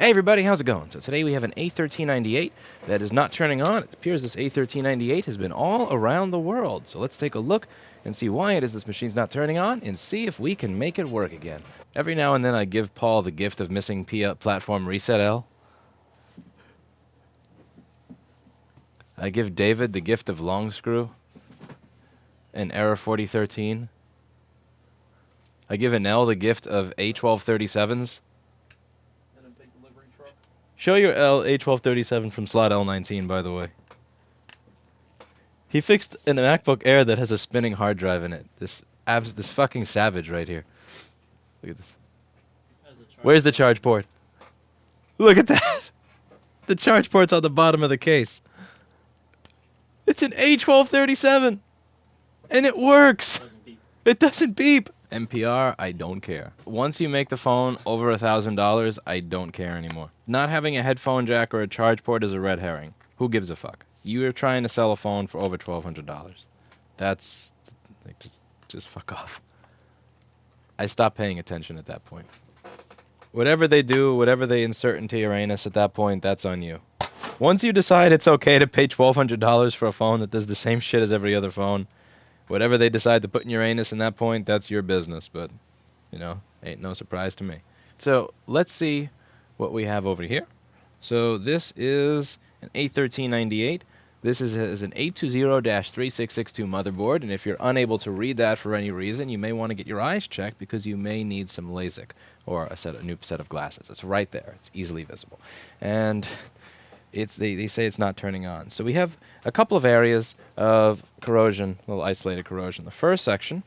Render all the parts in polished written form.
Hey everybody, how's it going? So today we have an A1398 that is not turning on. It appears this A1398 has been all around the world. So let's take a look and see why it is this machine's not turning on and see if we can make it work again. Every now and then I give Paul the gift of missing platform reset L. I give David the gift of long screw and error 4013. I give Anel the gift of A1237s. Show your A1237 from slot L19, by the way. He fixed a MacBook Air that has a spinning hard drive in it. This fucking savage right here. Look at this. Where's the charge port? Look at that. The charge port's on the bottom of the case. It's an A1237. And it works. It doesn't beep. NPR, I don't care. Once you make the phone over $1,000, I don't care anymore. Not having a headphone jack or a charge port is a red herring. Who gives a fuck? You are trying to sell a phone for over $1,200. That's like, just fuck off. I stopped paying attention at that point. Whatever they do, whatever they insert into Uranus at that point, that's on you. Once you decide it's okay to pay $1,200 for a phone that does the same shit as every other phone, whatever they decide to put in Uranus in that point, that's your business. But, you know, ain't no surprise to me. So let's see what we have over here. So this is an A1398. This is an 820-3662 motherboard. And if you're unable to read that for any reason, you may want to get your eyes checked because you may need some LASIK or a new set of glasses. It's right there. It's easily visible. And they say it's not turning on. So we have a couple of areas of corrosion, a little isolated corrosion. The first section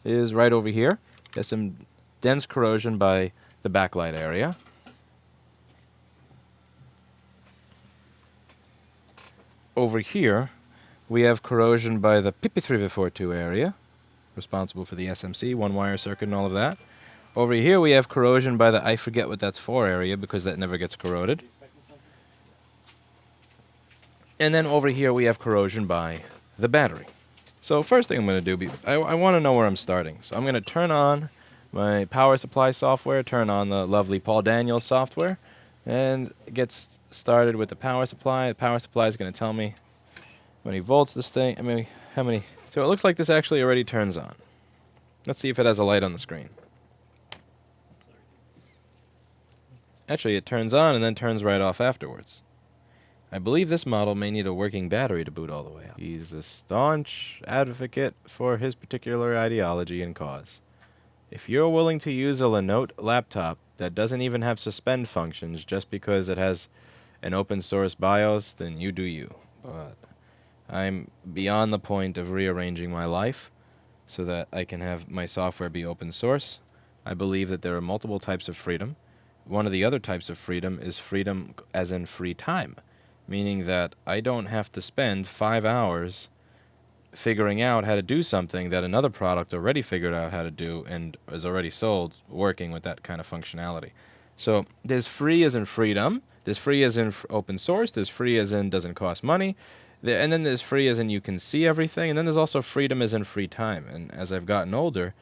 is right over here. There's some dense corrosion by the backlight area. Over here, we have corrosion by the PP3V42 area, responsible for the SMC, one-wire circuit and all of that. Over here, we have corrosion by the I forget what that's for area because that never gets corroded. And then over here we have corrosion by the battery. So first thing I'm going to do, I want to know where I'm starting. So I'm going to turn on my power supply software, turn on the lovely Paul Daniels software, and get started with the power supply. The power supply is going to tell me how many volts this thing, how many. So it looks like this actually already turns on. Let's see if it has a light on the screen. Actually, it turns on and then turns right off afterwards. I believe this model may need a working battery to boot all the way up. He's a staunch advocate for his particular ideology and cause. If you're willing to use a Lenote laptop that doesn't even have suspend functions just because it has an open source BIOS, then you do you. But I'm beyond the point of rearranging my life so that I can have my software be open source. I believe that there are multiple types of freedom. One of the other types of freedom is freedom as in free time. Meaning that I don't have to spend 5 hours figuring out how to do something that another product already figured out how to do and is already sold, working with that kind of functionality. So there's free as in freedom, there's free as in open source, there's free as in doesn't cost money, and then there's free as in you can see everything, and then there's also freedom as in free time. And as I've gotten older,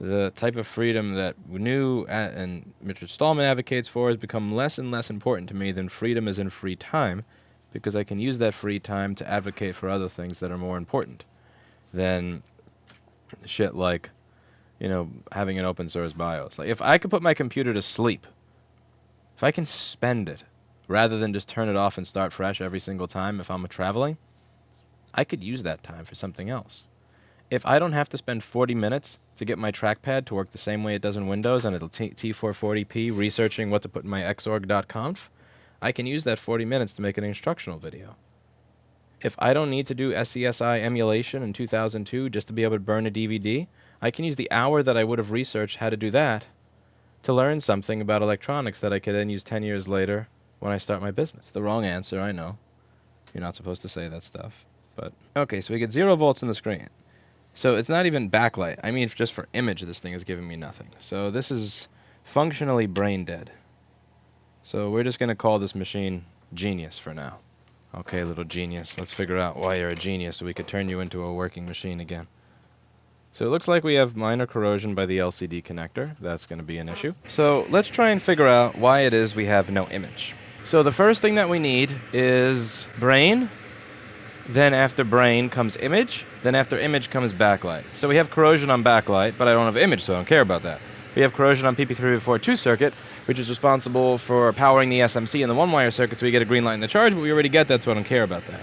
the type of freedom that New and Richard Stallman advocates for has become less and less important to me than freedom as in free time, because I can use that free time to advocate for other things that are more important than shit like, you know, having an open source BIOS. Like, if I could put my computer to sleep, if I can suspend it, rather than just turn it off and start fresh every single time if I'm traveling, I could use that time for something else. If I don't have to spend 40 minutes to get my trackpad to work the same way it does in Windows and it'll T440p researching what to put in my xorg.conf, I can use that 40 minutes to make an instructional video. If I don't need to do SCSI emulation in 2002 just to be able to burn a DVD, I can use the hour that I would have researched how to do that to learn something about electronics that I could then use 10 years later when I start my business. The wrong answer, I know. You're not supposed to say that stuff. But okay, so we get 0 volts in the screen. So it's not even backlight. I mean, just for image, this thing is giving me nothing. So this is functionally brain dead. So we're just going to call this machine Genius for now. Okay, little genius, let's figure out why you're a genius so we could turn you into a working machine again. So it looks like we have minor corrosion by the LCD connector. That's going to be an issue. So let's try and figure out why it is we have no image. So the first thing that we need is brain. Then after brain comes image. Then after image comes backlight. So we have corrosion on backlight, but I don't have image, so I don't care about that. We have corrosion on PP342 circuit, which is responsible for powering the SMC and the one-wire circuit, so we get a green light in the charge, but we already get that, so I don't care about that.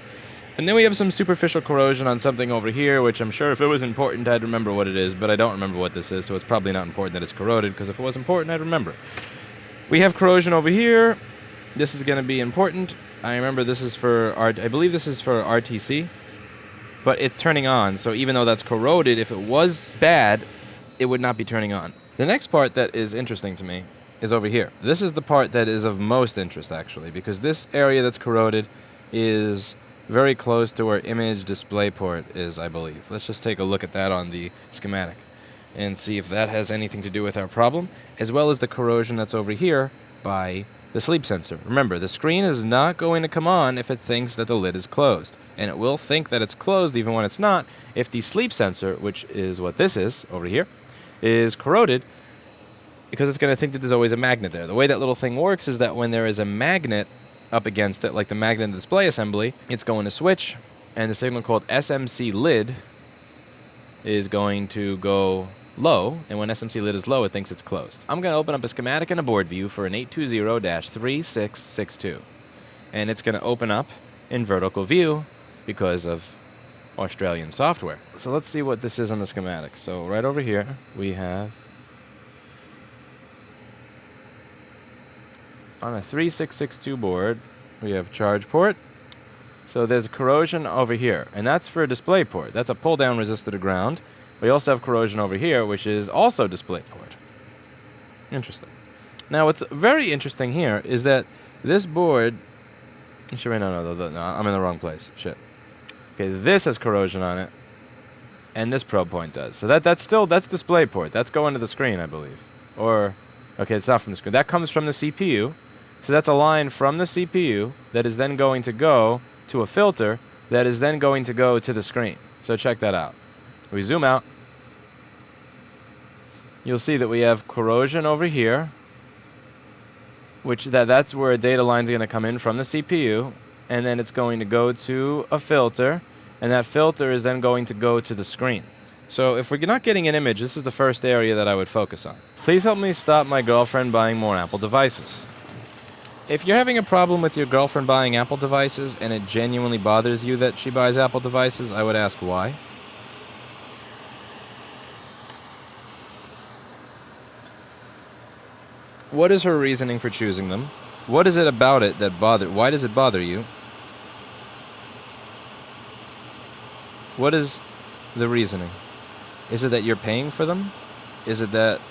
And then we have some superficial corrosion on something over here, which I'm sure if it was important, I'd remember what it is, but I don't remember what this is, so it's probably not important that it's corroded, because if it was important, I'd remember. We have corrosion over here. This is going to be important. I remember this is for, I believe this is for RTC, but it's turning on, so even though that's corroded, if it was bad, it would not be turning on. The next part that is interesting to me is over here. This is the part that is of most interest, actually, because this area that's corroded is very close to where image display port is, I believe. Let's just take a look at that on the schematic and see if that has anything to do with our problem, as well as the corrosion that's over here by the sleep sensor. Remember, the screen is not going to come on if it thinks that the lid is closed, and it will think that it's closed even when it's not if the sleep sensor, which is what this is over here, is corroded, because it's going to think that there's always a magnet there. The way that little thing works is that when there is a magnet up against it, like the magnet in the display assembly, it's going to switch, and the signal called SMC lid is going to go low, and when SMC lid is low, it thinks it's closed. I'm going to open up a schematic and a board view for an 820-3662, and it's going to open up in vertical view because of Australian software. So let's see what this is on the schematic. So right over here, we have on a 3662 board, we have charge port. So there's corrosion over here, and that's for a display port. That's a pull-down resistor to ground. We also have corrosion over here, which is also display port. Interesting. Now, what's very interesting here is that this board... No, I'm in the wrong place. Shit. Okay, this has corrosion on it, and this probe point does. So that's display port. That's going to the screen, I believe. Or, okay, it's not from the screen. That comes from the CPU. So that's a line from the CPU that is then going to go to a filter that is then going to go to the screen. So check that out. We zoom out. You'll see that we have corrosion over here, which that's where a data line is going to come in from the CPU, and then it's going to go to a filter, and that filter is then going to go to the screen. So if we're not getting an image, this is the first area that I would focus on. Please help me stop my girlfriend buying more Apple devices. If you're having a problem with your girlfriend buying Apple devices and it genuinely bothers you that she buys Apple devices, I would ask why. What is her reasoning for choosing them? What is it about it that why does it bother you? What is the reasoning? Is it that you're paying for them? Is it that...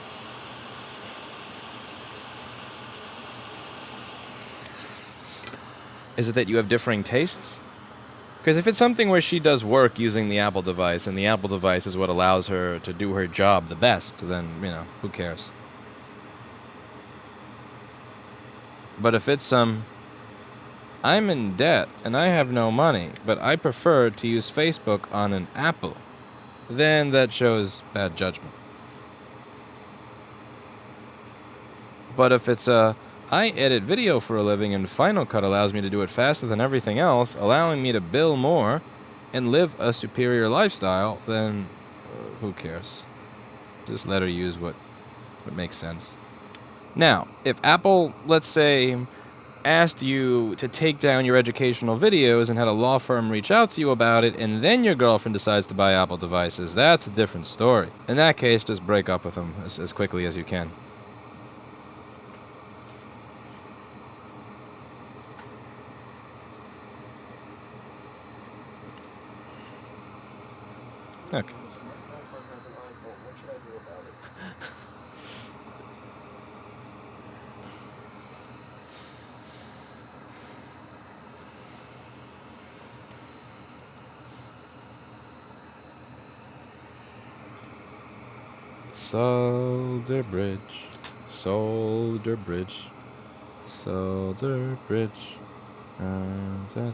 Is it that you have differing tastes? Because if it's something where she does work using the Apple device, and the Apple device is what allows her to do her job the best, then, who cares? But if it's I'm in debt, and I have no money, but I prefer to use Facebook on an Apple, then that shows bad judgment. But if it's I edit video for a living and Final Cut allows me to do it faster than everything else, allowing me to bill more and live a superior lifestyle, then who cares? Just let her use what makes sense. Now, if Apple, let's say, asked you to take down your educational videos and had a law firm reach out to you about it, and then your girlfriend decides to buy Apple devices, that's a different story. In that case, just break up with them as quickly as you can. Okay. Solder bridge, solder bridge, solder bridge. Da, da.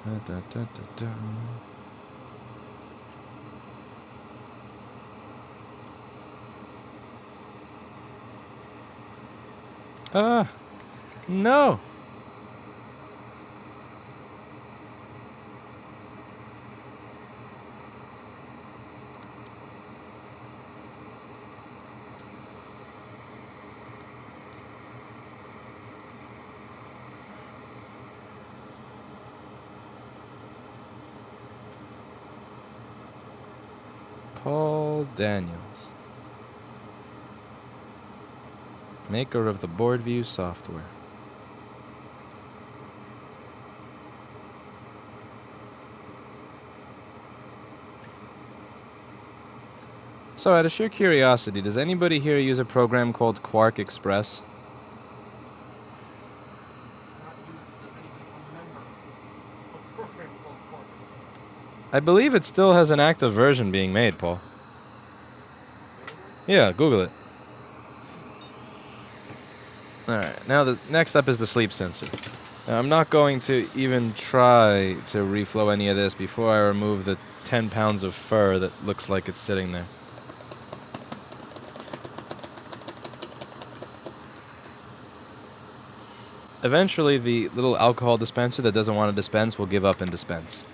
Da, da, da, da, da. No. Paul Daniels, maker of the board view software. So, out of sheer curiosity, does anybody here use a program called Quark Express? I believe it still has an active version being made, Paul. Yeah, Google it. Alright, now the next up is the sleep sensor. Now, I'm not going to even try to reflow any of this before I remove the 10 pounds of fur that looks like it's sitting there. Eventually, the little alcohol dispenser that doesn't want to dispense will give up and dispense.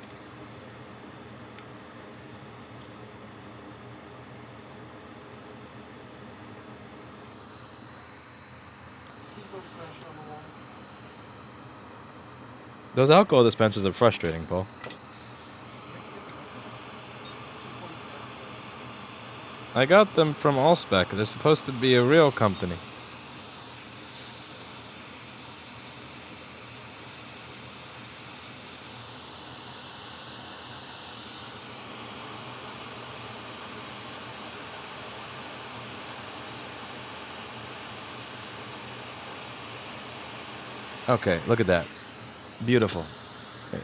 Those alcohol dispensers are frustrating, Paul. I got them from Allspec. They're supposed to be a real company. Okay, look at that. Beautiful. Okay.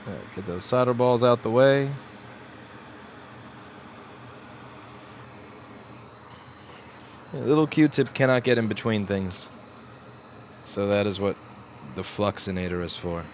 Alright, get those solder balls out the way. A little Q-tip cannot get in between things. So that is what the fluxinator is for.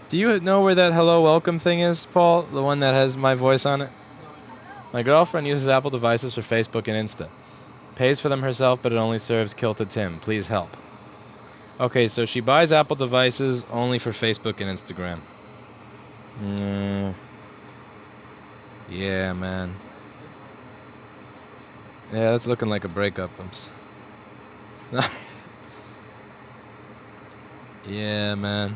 Do you know where that hello welcome thing is, Paul? The one that has my voice on it? My girlfriend uses Apple devices for Facebook and Insta. Pays for them herself, but it only serves Kilta Tim. Please help. Okay, so she buys Apple devices only for Facebook and Instagram. Yeah, man. Yeah, that's looking like a breakup. Yeah, man.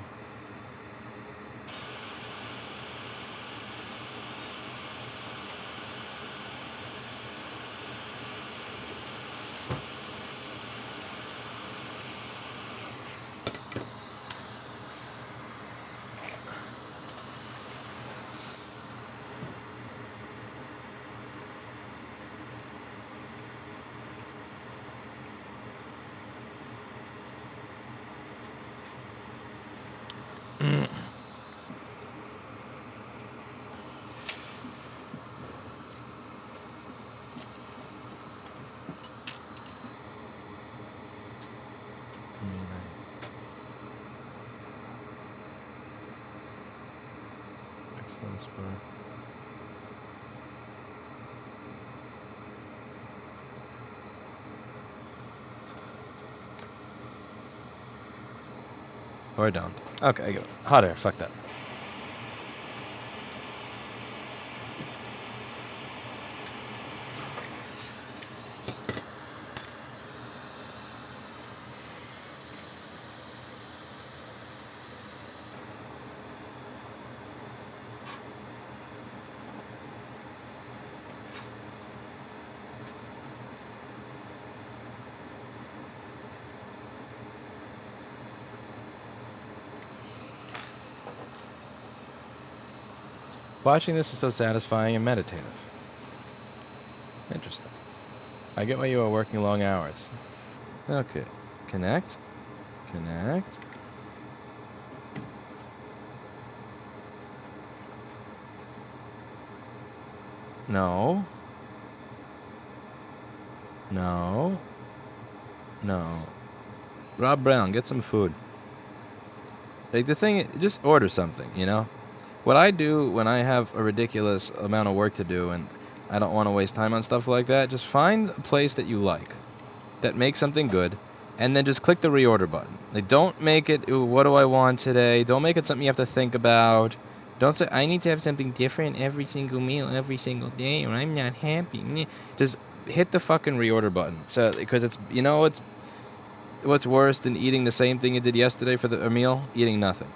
Or don't. Okay, go. Hot air. Fuck that. Watching this is so satisfying and meditative. Interesting. I get why you are working long hours. Okay. Connect. Connect. No. No. No. Rob Brown, get some food. Like, the thing, just order something, you know? What I do when I have a ridiculous amount of work to do and I don't want to waste time on stuff like that, just find a place that you like that makes something good, and then just click the reorder button. Like, don't make it, ooh, what do I want today? Don't make it something you have to think about. Don't say, I need to have something different every single meal, every single day, or I'm not happy. Just hit the fucking reorder button. So, because it's, you know, what's worse than eating the same thing you did yesterday for a meal? Eating nothing.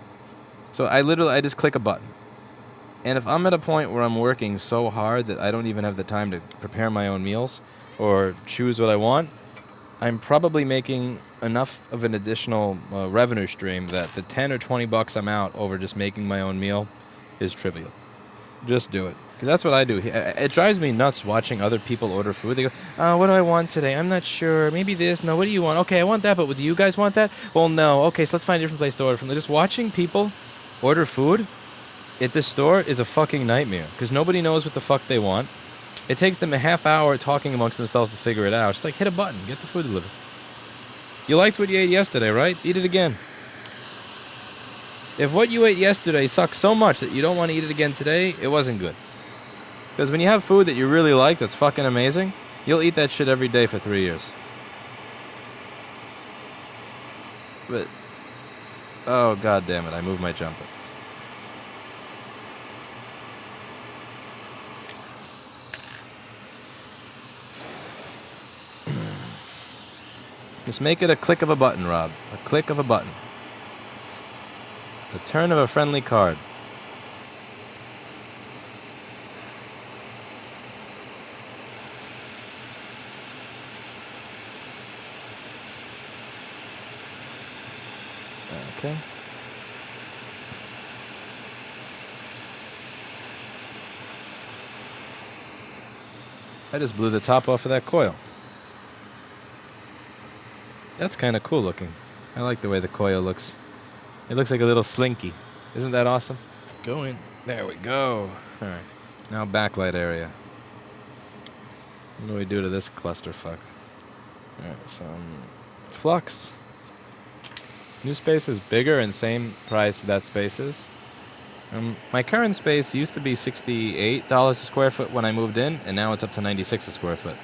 So I just click a button. And if I'm at a point where I'm working so hard that I don't even have the time to prepare my own meals or choose what I want, I'm probably making enough of an additional revenue stream that the 10 or 20 bucks I'm out over just making my own meal is trivial. Just do it. Because that's what I do. It drives me nuts watching other people order food. They go, what do I want today? I'm not sure. Maybe this. No, what do you want? Okay, I want that, but do you guys want that? Well, no. Okay, so let's find a different place to order from. Just watching people order food at this store is a fucking nightmare. Because nobody knows what the fuck they want. It takes them a half hour talking amongst themselves to figure it out. It's like, hit a button. Get the food delivered. You liked what you ate yesterday, right? Eat it again. If what you ate yesterday sucks so much that you don't want to eat it again today, it wasn't good. Because when you have food that you really like that's fucking amazing, you'll eat that shit every day for 3 years. But, oh, god damn it, I moved my jumper. Just make it a click of a button, Rob. A click of a button. The turn of a friendly card. Okay. I just blew the top off of that coil. That's kind of cool looking. I like the way the coil looks. It looks like a little slinky. Isn't that awesome? Go in. There we go. Alright. Now backlight area. What do we do to this clusterfuck? Alright, so flux. New space is bigger and same price that space is. My current space used to be $68 a square foot when I moved in, and now it's up to $96 a square foot.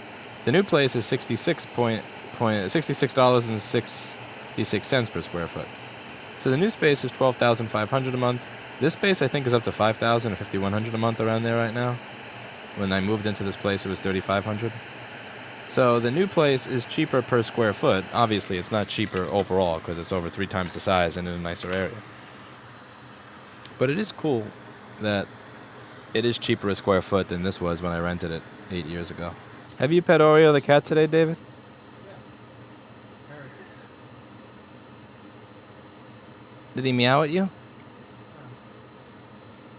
The new place is $66.66 per square foot. So the new space is $12,500 a month. This space I think is up to $5,000 or $5,100 a month around there right now. When I moved into this place, it was $3,500. So the new place is cheaper per square foot. Obviously, it's not cheaper overall because it's over 3 times the size and in a nicer area. But it is cool that it is cheaper a square foot than this was when I rented it 8 years ago. Have you pet Oreo the cat today, David? Yeah. Did he meow at you?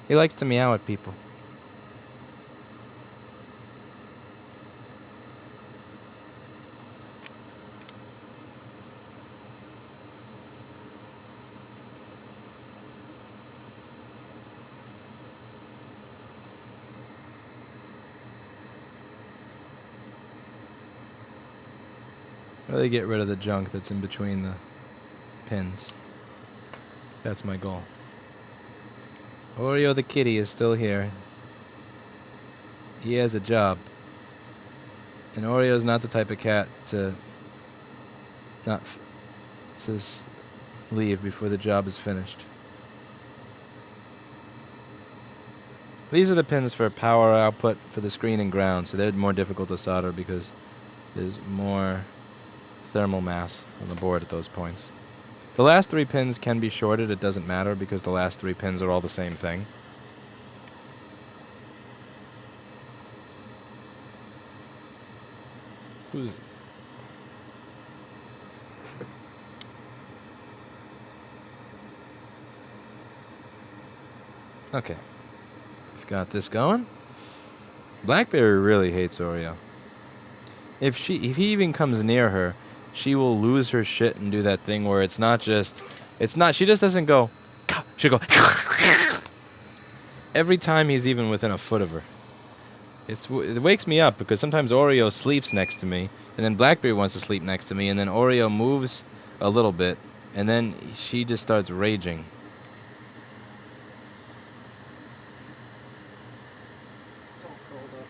He likes to meow at people. Really get rid of the junk that's in between the pins. That's my goal. Oreo the kitty is still here. He has a job. And Oreo's not the type of cat to leave before the job is finished. These are the pins for power output for the screen and ground, so they're more difficult to solder because there's more thermal mass on the board at those points. The last 3 pins can be shorted. It doesn't matter because the last 3 pins are all the same thing. Who's... Okay. I've got this going. Blackberry really hates Oreo. If he even comes near her, she will lose her shit and do that thing where she just doesn't go, she'll go, every time he's even within a foot of her. It wakes me up because sometimes Oreo sleeps next to me, and then Blackberry wants to sleep next to me, and then Oreo moves a little bit, and then she just starts raging. It's all curled up.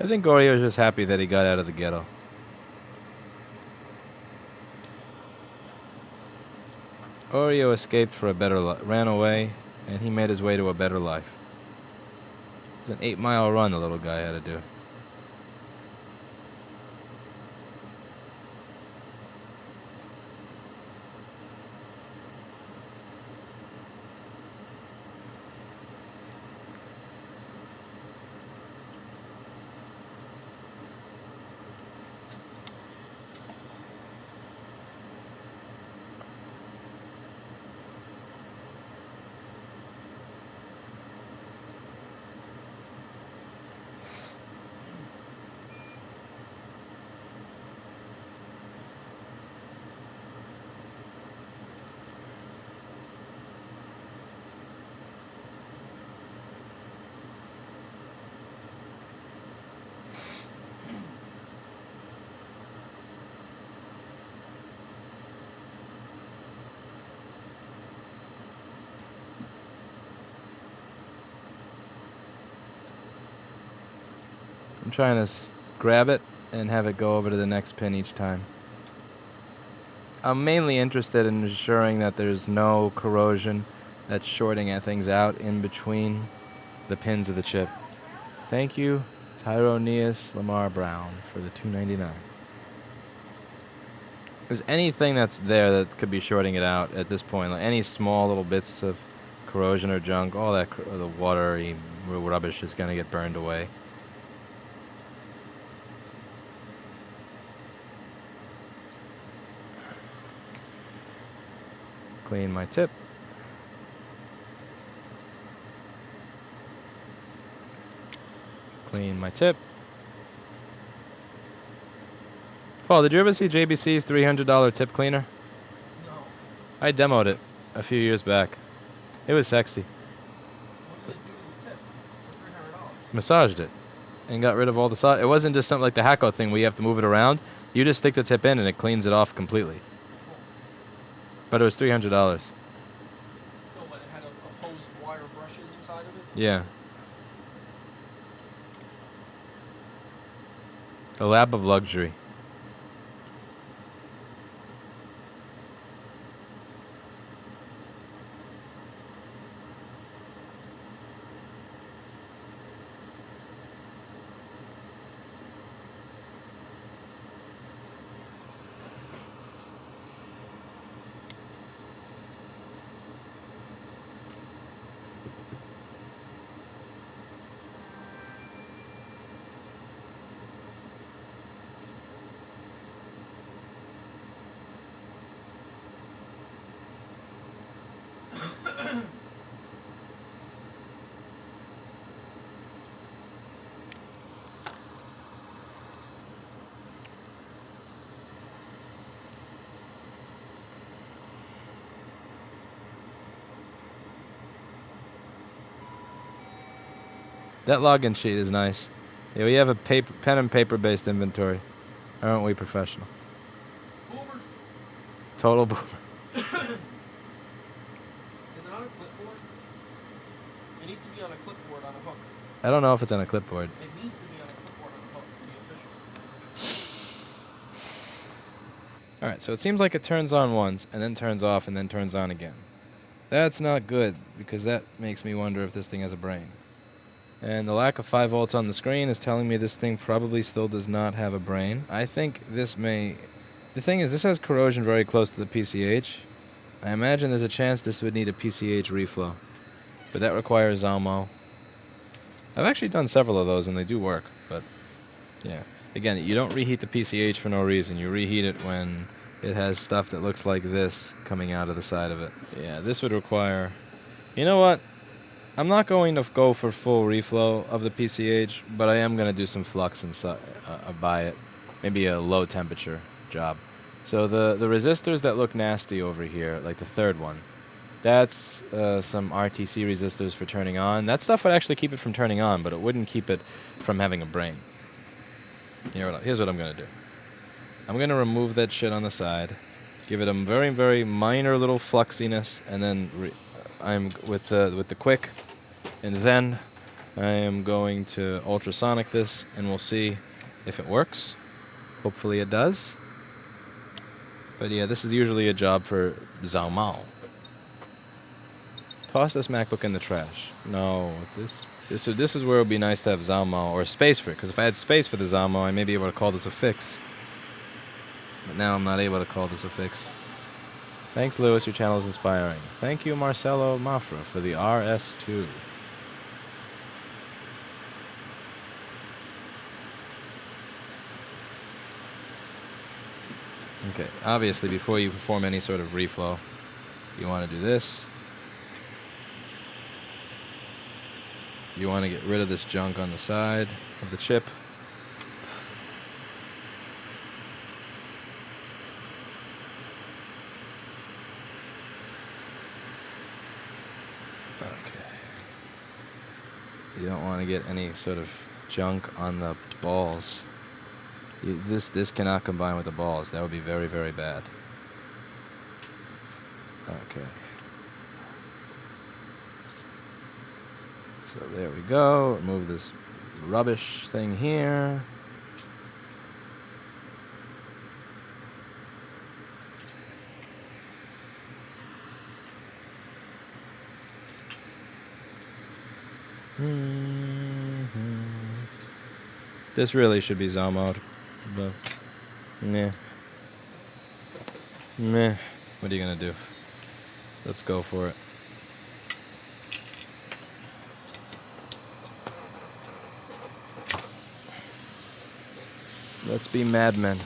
I think Oreo's just happy that he got out of the ghetto. Oreo escaped for a better life, ran away, and he made his way to a better life. It's an 8-mile run the little guy had to do. I'm trying to grab it and have it go over to the next pin each time. I'm mainly interested in ensuring that there's no corrosion that's shorting things out in between the pins of the chip. Thank you, Tyronius Lamar Brown, for the $2.99. There's anything that's there that could be shorting it out at this point, like any small little bits of corrosion or junk, all that the watery rubbish is going to get burned away. Clean my tip. Clean my tip. Paul, did you ever see JBC's $300 tip cleaner? No. I demoed it a few years back. It was sexy. What did it do to the tip for $300? Massaged it and got rid of all the sod. It wasn't just something like the HAKKO thing where you have to move it around. You just stick the tip in and it cleans it off completely. Cool. But it was $300. So what, it had opposed wire brushes inside of it? Yeah. The lab of luxury. That login sheet is nice. Yeah, we have a pen and paper-based inventory. Aren't we professional? Boomers. Total boomer. Is it on a clipboard? It needs to be on a clipboard on a hook. I don't know if it's on a clipboard. It needs to be on a clipboard on a hook to be official. Alright, so it seems like it turns on once, and then turns off, and then turns on again. That's not good, because that makes me wonder if this thing has a brain. And the lack of 5 volts on the screen is telling me this thing probably still does not have a brain. I think this may... The thing is, this has corrosion very close to the PCH. I imagine there's a chance this would need a PCH reflow. But that requires Zalmo. I've actually done several of those, and they do work, but... Yeah. Again, you don't reheat the PCH for no reason. You reheat it when it has stuff that looks like this coming out of the side of it. Yeah, this would require... You know what? I'm not going to go for full reflow of the PCH, but I am going to do some flux inside by it. Maybe a low temperature job. So the resistors that look nasty over here, like the third one, that's some RTC resistors for turning on. That stuff would actually keep it from turning on, but it wouldn't keep it from having a brain. Here's what I'm going to do. I'm going to remove that shit on the side, give it a very, very minor little fluxiness, and then I'm with the quick, and then I am going to ultrasonic this, and we'll see if it works. Hopefully it does. But yeah, this is usually a job for Zalmo. Toss this MacBook in the trash. No, this is where it would be nice to have Zalmo, or space for it, because if I had space for the Zalmo, I may be able to call this a fix. But now I'm not able to call this a fix. Thanks, Lewis. Your channel is inspiring. Thank you, Marcelo Mafra, for the RS2. Okay, obviously, before you perform any sort of reflow, you want to do this. You want to get rid of this junk on the side of the chip. You don't want to get any sort of junk on the balls. This cannot combine with the balls. That would be very, very bad. Okay. So there we go. Remove this rubbish thing here. This really should be Zalmo'd, but meh. What are you gonna do? Let's go for it. Let's be madmen.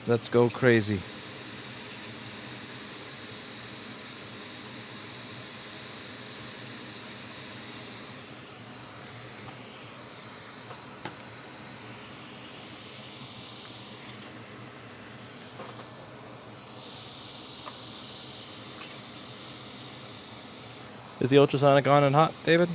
Let's go crazy. Is the ultrasonic on and hot, David?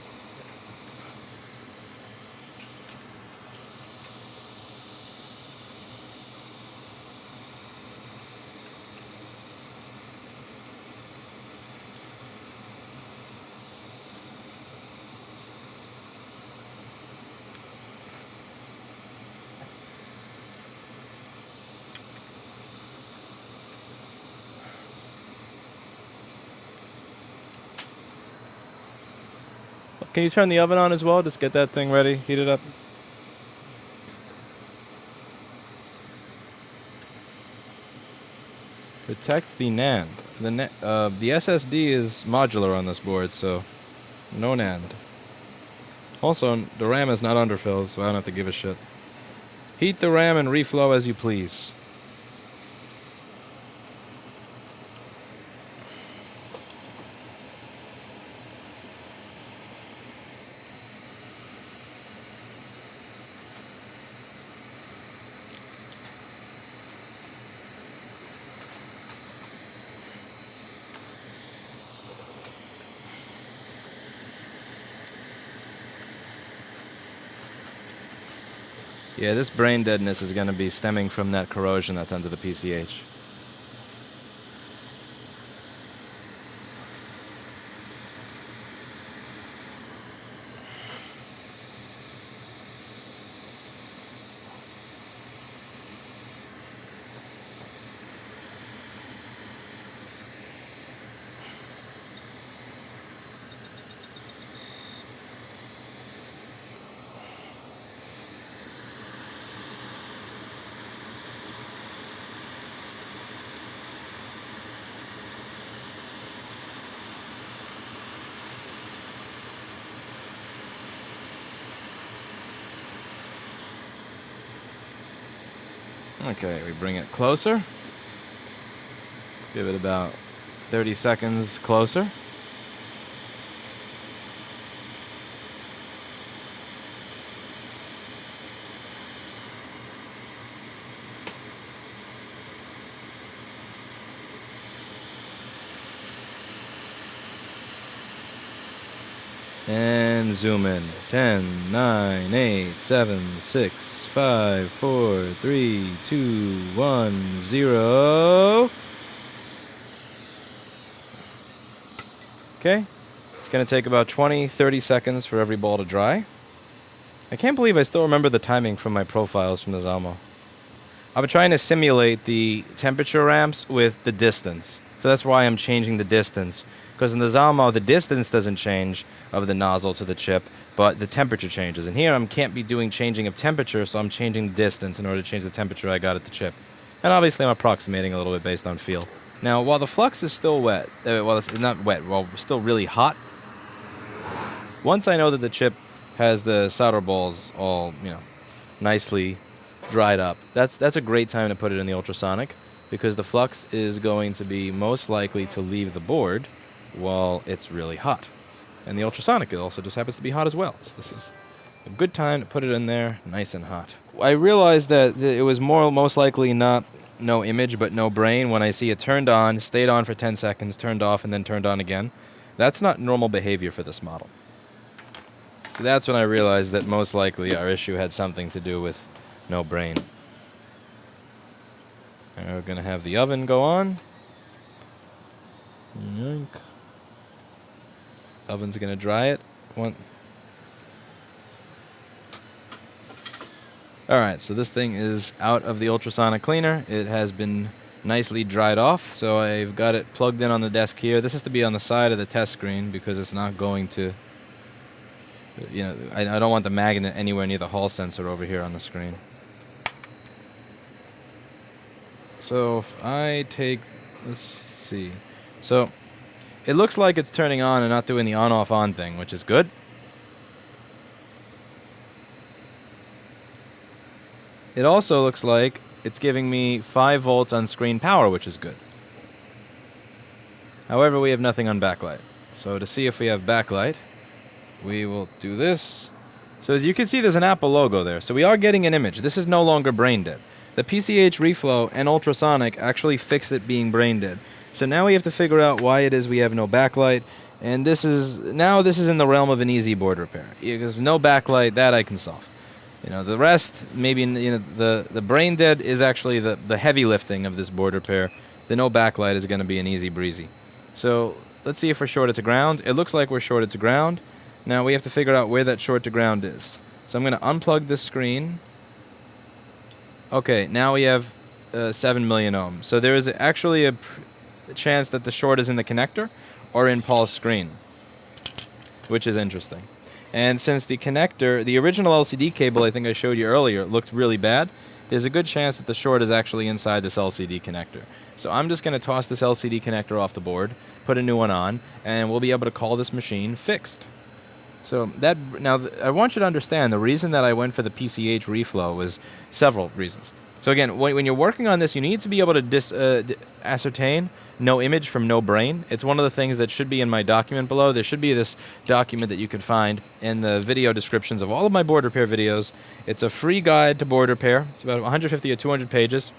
Can you turn the oven on as well? Just get that thing ready, heat it up. Protect the NAND. The SSD is modular on this board, so no NAND. Also, the RAM is not underfilled, so I don't have to give a shit. Heat the RAM and reflow as you please. Yeah, this brain deadness is going to be stemming from that corrosion that's under the PCH. Okay, we bring it closer. Give it about 30 seconds closer. And zoom in. 10, 9, 8, 7, 6, 5, 4, 3, 2, 1, 0. Okay. It's going to take about 20, 30 seconds for every ball to dry. I can't believe I still remember the timing from my profiles from the Zalmo. I've been trying to simulate the temperature ramps with the distance. So that's why I'm changing the distance. Because in the Zalmo, the distance doesn't change of the nozzle to the chip, but the temperature changes. And here I can't be doing changing of temperature, so I'm changing the distance in order to change the temperature I got at the chip. And obviously I'm approximating a little bit based on feel. Now, while the flux is still wet, well, it's not wet, well, still really hot, once I know that the chip has the solder balls all, nicely dried up, that's a great time to put it in the ultrasonic, because the flux is going to be most likely to leave the board while it's really hot. And the ultrasonic, it also just happens to be hot as well. So this is a good time to put it in there nice and hot. I realized that it was most likely not no image but no brain when I see it turned on, stayed on for 10 seconds, turned off, and then turned on again. That's not normal behavior for this model. So that's when I realized that most likely our issue had something to do with no brain. And we're going to have the oven go on. Yoink. Oven's going to dry it. Alright, so this thing is out of the ultrasonic cleaner. It has been nicely dried off. So I've got it plugged in on the desk here. This has to be on the side of the test screen because it's not going to, I don't want the magnet anywhere near the Hall sensor over here on the screen. So if I take, let's see. So it looks like it's turning on and not doing the on-off-on thing, which is good. It also looks like it's giving me 5 volts on screen power, which is good. However, we have nothing on backlight. So to see if we have backlight, we will do this. So as you can see, there's an Apple logo there. So we are getting an image. This is no longer brain dead. The PCH reflow and ultrasonic actually fix it being brain dead. So now we have to figure out why it is we have no backlight. And this is in the realm of an easy board repair. Because no backlight, that I can solve. The rest, maybe, the brain dead is actually the heavy lifting of this board repair. The no backlight is going to be an easy breezy. So let's see if we're shorted to ground. It looks like we're shorted to ground. Now we have to figure out where that short to ground is. So I'm going to unplug this screen. Okay, now we have 7 million ohms. So there is actually a chance that the short is in the connector or in Paul's screen, which is interesting. And since the connector, the original LCD cable I think I showed you earlier, looked really bad, there's a good chance that the short is actually inside this LCD connector. So I'm just going to toss this LCD connector off the board, put a new one on, and we'll be able to call this machine fixed. So I want you to understand the reason that I went for the PCH reflow was several reasons. So again, when you're working on this, you need to be able to ascertain no image from no brain. It's one of the things that should be in my document below. There should be this document that you can find in the video descriptions of all of my board repair videos. It's a free guide to board repair. It's about 150 or 200 pages.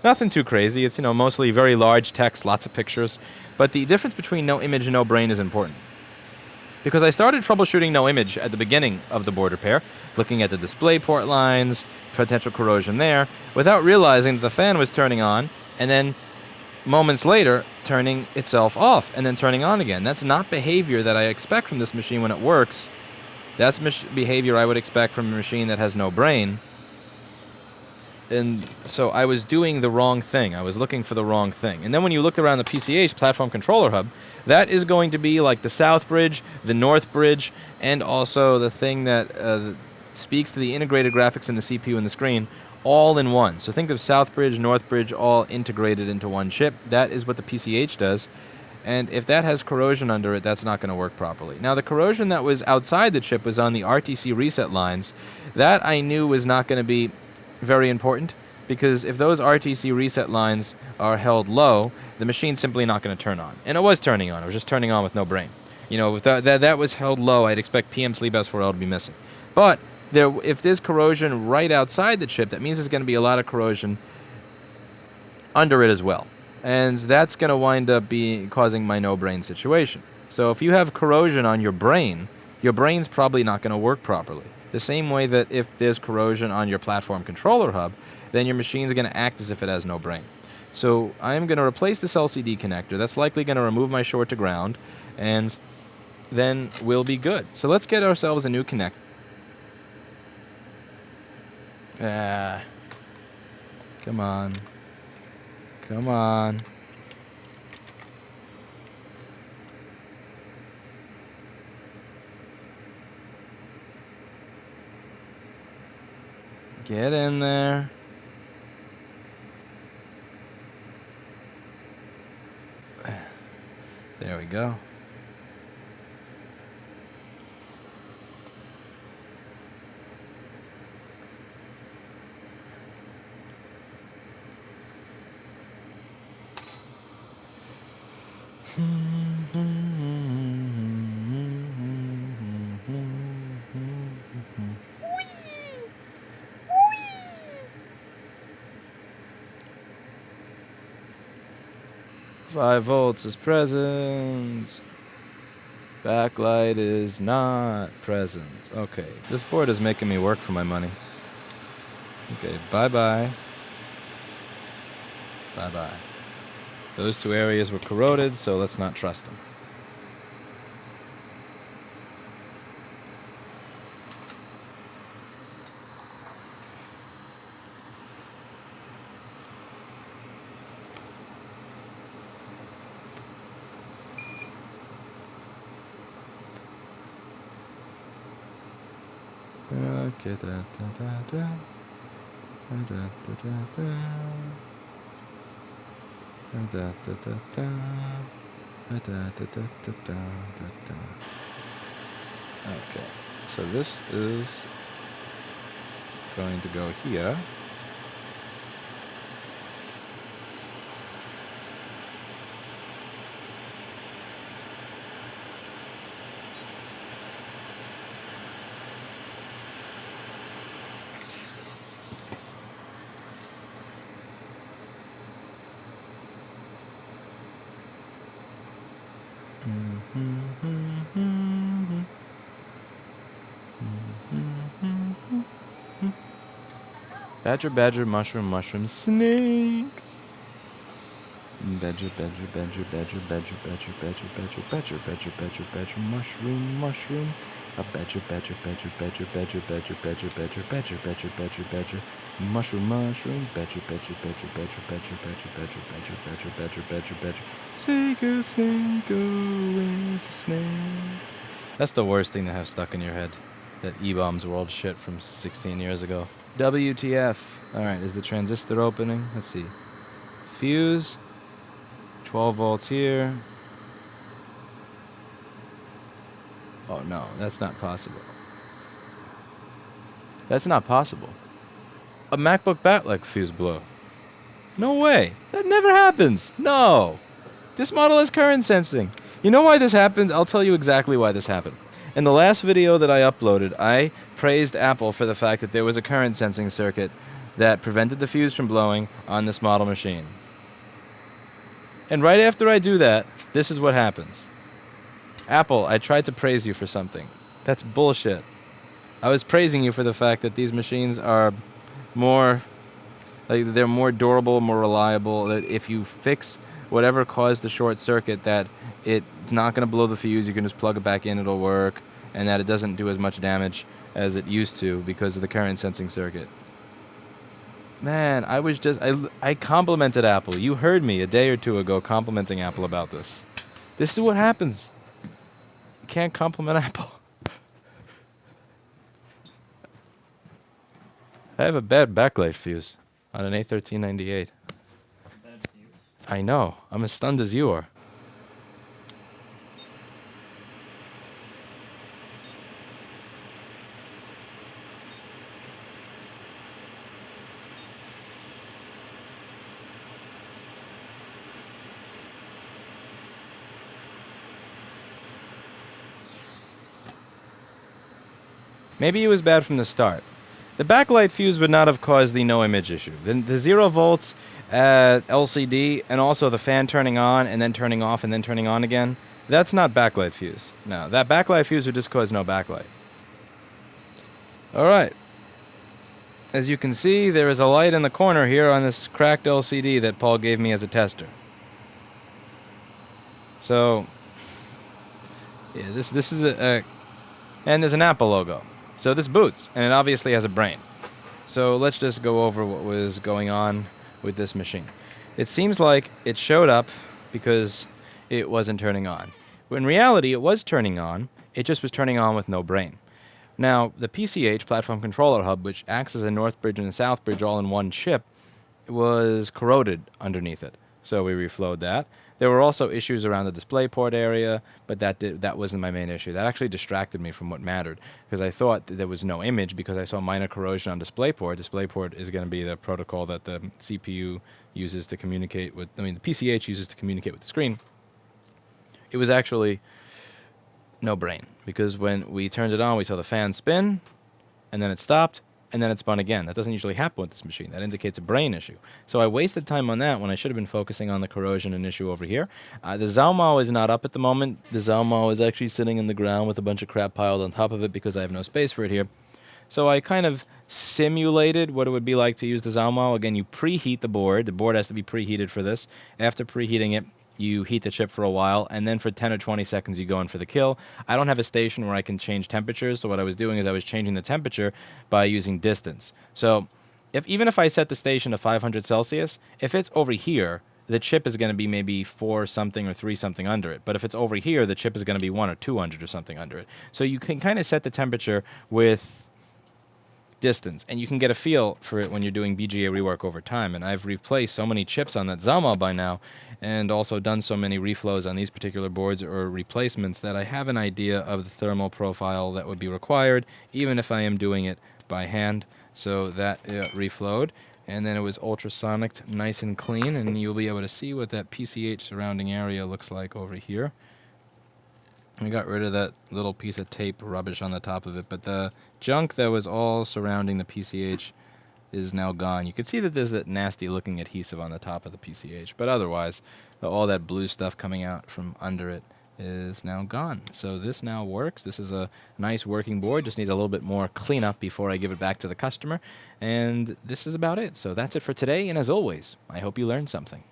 Nothing too crazy. It's mostly very large text, lots of pictures. But the difference between no image and no brain is important. Because I started troubleshooting no image at the beginning of the board repair, looking at the display port lines, potential corrosion there, without realizing that the fan was turning on, and then moments later turning itself off, and then turning on again. That's not behavior that I expect from this machine when it works. That's behavior I would expect from a machine that has no brain. And so I was doing the wrong thing. I was looking for the wrong thing. And then when you looked around the PCH, Platform Controller Hub, that is going to be like the South Bridge, the North Bridge, and also the thing that speaks to the integrated graphics in the CPU and the screen, all in one. So think of South Bridge, North Bridge, all integrated into one chip. That is what the PCH does. And if that has corrosion under it, that's not going to work properly. Now, the corrosion that was outside the chip was on the RTC reset lines. That I knew was not going to be very important because if those RTC reset lines are held low, the machine's simply not going to turn on. And it was turning on. It was just turning on with no brain. You know, if that was held low, I'd expect PM sleep S4L to be missing. But if there's corrosion right outside the chip, that means there's going to be a lot of corrosion under it as well. And that's going to wind up causing my no-brain situation. So if you have corrosion on your brain's probably not going to work properly. The same way that if there's corrosion on your platform controller hub, then your machine's going to act as if it has no brain. So I'm going to replace this LCD connector. That's likely going to remove my short to ground, and then we'll be good. So let's get ourselves a new connector. Come on. Come on. Get in there. There we go. Five volts is present. Backlight is not present. Okay, this board is making me work for my money. Okay, bye-bye. Bye-bye. Those two areas were corroded, so let's not trust them. Okay, okay, so this is going to go here. Badger, badger, mushroom, mushroom, snake. Badger, badger, badger, badger, badger, badger, badger, badger, badger, badger, badger, badger, mushroom, mushroom. A badger, badger, badger, badger, badger, badger, badger, badger, badger, badger, badger, badger, mushroom, mushroom, badger, badger, badger, badger, badger, badger, badger, badger, badger, badger, badger, badger, snake, snake, oh, snake. That's the worst thing to have stuck in your head. That E-Bombs World shit from 16 years ago. WTF. Alright, is the transistor opening? Let's see. Fuse. 12 volts here. Oh no, that's not possible. That's not possible. A MacBook Backlight fuse blew. No way. That never happens. No. This model has current sensing. You know why this happened? I'll tell you exactly why this happened. In the last video that I uploaded, I praised Apple for the fact that there was a current sensing circuit that prevented the fuse from blowing on this model machine. And right after I do that, this is what happens. Apple, I tried to praise you for something. That's bullshit. I was praising you for the fact that these machines are more, like, they're more durable, more reliable, that if you fix whatever caused the short circuit, that it's not going to blow the fuse, you can just plug it back in, it'll work, and that it doesn't do as much damage as it used to because of the current sensing circuit. Man, I complimented Apple. You heard me a day or two ago complimenting Apple about this. This is what happens. You can't compliment Apple. I have a bad backlight fuse on an A1398. Bad fuse. I know. I'm as stunned as you are. Maybe it was bad from the start. The backlight fuse would not have caused the no image issue. The 0 volts at LCD and also the fan turning on and then turning off and then turning on again, that's not backlight fuse. No, that backlight fuse would just cause no backlight. Alright. As you can see, there is a light in the corner here on this cracked LCD that Paul gave me as a tester. So, yeah, this is and there's an Apple logo. So this boots, and it obviously has a brain. So let's just go over what was going on with this machine. It seems like it showed up because it wasn't turning on. In reality, it was turning on. It just was turning on with no brain. Now, the PCH, Platform Controller Hub, which acts as a North Bridge and a South Bridge all in one chip, was corroded underneath it. So we reflowed that. There were also issues around the DisplayPort area, but that wasn't my main issue. That actually distracted me from what mattered, because I thought that there was no image because I saw minor corrosion on DisplayPort. DisplayPort is going to be the protocol that the CPU uses to communicate with, the PCH uses to communicate with the screen. It was actually no brain, because when we turned it on, we saw the fan spin, and then it stopped, and then it spun again. That doesn't usually happen with this machine. That indicates a brain issue. So I wasted time on that when I should have been focusing on the corrosion and issue over here. The Zalmao is not up at the moment. The Zalmao is actually sitting in the ground with a bunch of crap piled on top of it because I have no space for it here. So I kind of simulated what it would be like to use the Zalmao. Again, you preheat the board. The board has to be preheated for this. After preheating it, you heat the chip for a while, and then for 10 or 20 seconds you go in for the kill. I don't have a station where I can change temperatures, so what I was doing is I was changing the temperature by using distance. So even if I set the station to 500 Celsius, if it's over here, the chip is going to be maybe 4 something or 3 something under it. But if it's over here, the chip is going to be 1 or 200 or something under it. So you can kind of set the temperature with distance, and you can get a feel for it when you're doing BGA rework over time. And I've replaced so many chips on that Zalmao by now, and also done so many reflows on these particular boards or replacements that I have an idea of the thermal profile that would be required, even if I am doing it by hand. So that reflowed, and then it was ultrasonic, nice and clean, and you'll be able to see what that PCH surrounding area looks like over here. I got rid of that little piece of tape rubbish on the top of it, but the junk that was all surrounding the PCH is now gone. You can see that there's that nasty looking adhesive on the top of the PCH, but otherwise all that blue stuff coming out from under it is now gone. So this now works. This is a nice working board, just needs a little bit more cleanup before I give it back to the customer, and this is about it. So that's it for today, and as always, I hope you learned something.